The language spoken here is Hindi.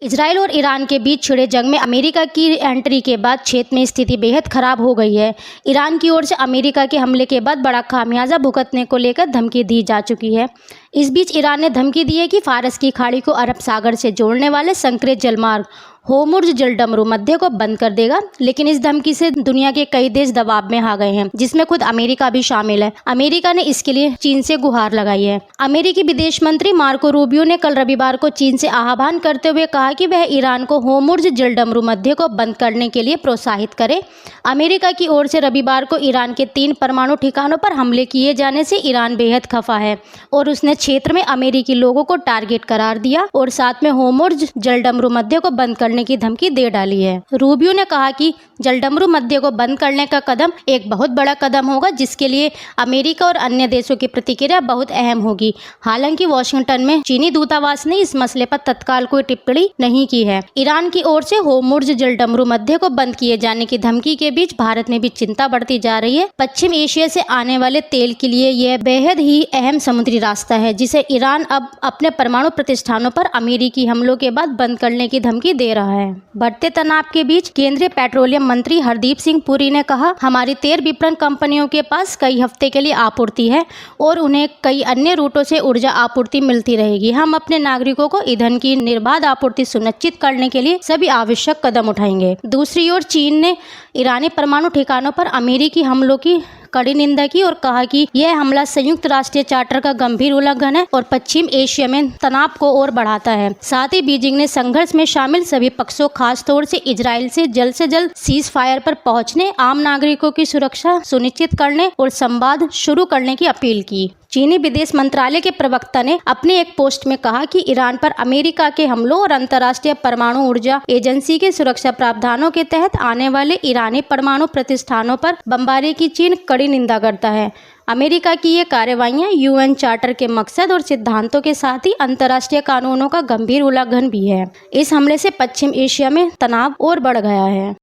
इजराइल और ईरान के बीच छिड़े जंग में अमेरिका की एंट्री के बाद क्षेत्र में स्थिति बेहद खराब हो गई है। ईरान की ओर से अमेरिका के हमले के बाद बड़ा खामियाजा भुगतने को लेकर धमकी दी जा चुकी है। इस बीच ईरान ने धमकी दी है कि फारस की खाड़ी को अरब सागर से जोड़ने वाले संक्रेत जलमार्ग होर्मुज़ जलडमरू मध्य को बंद कर देगा, लेकिन इस धमकी से दुनिया के कई देश दबाव में आ गए हैं, जिसमें खुद अमेरिका भी शामिल है। अमेरिका ने इसके लिए चीन से गुहार लगाई है। अमेरिकी विदेश मंत्री मार्को रूबियो ने कल रविवार को चीन से आह्वान करते हुए कहा कि वह ईरान को होर्मुज़ जलडमरू मध्य को बंद करने के लिए प्रोत्साहित करे। अमेरिका की ओर से रविवार को ईरान के 3 परमाणु ठिकानों पर हमले किए जाने से ईरान बेहद खफा है और उसने क्षेत्र में अमेरिकी लोगों को टारगेट करार दिया और साथ में होर्मुज़ जलडमरू मध्य को बंद करने की धमकी दे डाली है। रूबियो ने कहा कि जलडमरू मध्य को बंद करने का कदम एक बहुत बड़ा कदम होगा, जिसके लिए अमेरिका और अन्य देशों की प्रतिक्रिया बहुत अहम होगी। हालांकि वॉशिंगटन में चीनी दूतावास ने इस मसले पर तत्काल कोई टिप्पणी नहीं की है। ईरान की ओर से होर्मुज़ जलडमरू मध्य को बंद किए जाने की धमकी के बीच भारत में भी चिंता बढ़ती जा रही है। पश्चिम एशिया से आने वाले तेल के लिए यह बेहद ही अहम समुद्री रास्ता है, जिसे ईरान अब अपने परमाणु प्रतिष्ठानों पर अमेरिकी हमलों के बाद बंद करने की धमकी दे रहा है। बढ़ते तनाव के बीच केंद्रीय पेट्रोलियम मंत्री हरदीप सिंह पुरी ने कहा, हमारी तेल विपणन कंपनियों के पास कई हफ्ते के लिए आपूर्ति है और उन्हें कई अन्य रूटों से ऊर्जा आपूर्ति मिलती रहेगी। हम अपने नागरिकों को ईंधन की निर्बाध आपूर्ति सुनिश्चित करने के लिए सभी आवश्यक कदम उठाएंगे। दूसरी ओर चीन ने ईरानी परमाणु ठिकानों पर अमेरिकी हमलों की कड़ी निंदा की और कहा कि यह हमला संयुक्त राष्ट्रीय चार्टर का गंभीर उल्लंघन है और पश्चिम एशिया में तनाव को और बढ़ाता है। साथ ही बीजिंग ने संघर्ष में शामिल सभी पक्षों, खासतौर से इजराइल से जल्द सीज फायर पर पहुंचने, आम नागरिकों की सुरक्षा सुनिश्चित करने और संवाद शुरू करने की अपील की। चीनी विदेश मंत्रालय के प्रवक्ता ने अपने एक पोस्ट में कहा कि ईरान पर अमेरिका के हमलों और अंतर्राष्ट्रीय परमाणु ऊर्जा एजेंसी के सुरक्षा प्रावधानों के तहत आने वाले ईरानी परमाणु प्रतिष्ठानों पर बमबारी की चीन कड़ी निंदा करता है। अमेरिका की ये कार्रवाइयां यूएन चार्टर के मकसद और सिद्धांतों के साथ ही अंतर्राष्ट्रीय कानूनों का गंभीर उल्लंघन भी है। इस हमले से पश्चिम एशिया में तनाव और बढ़ गया है।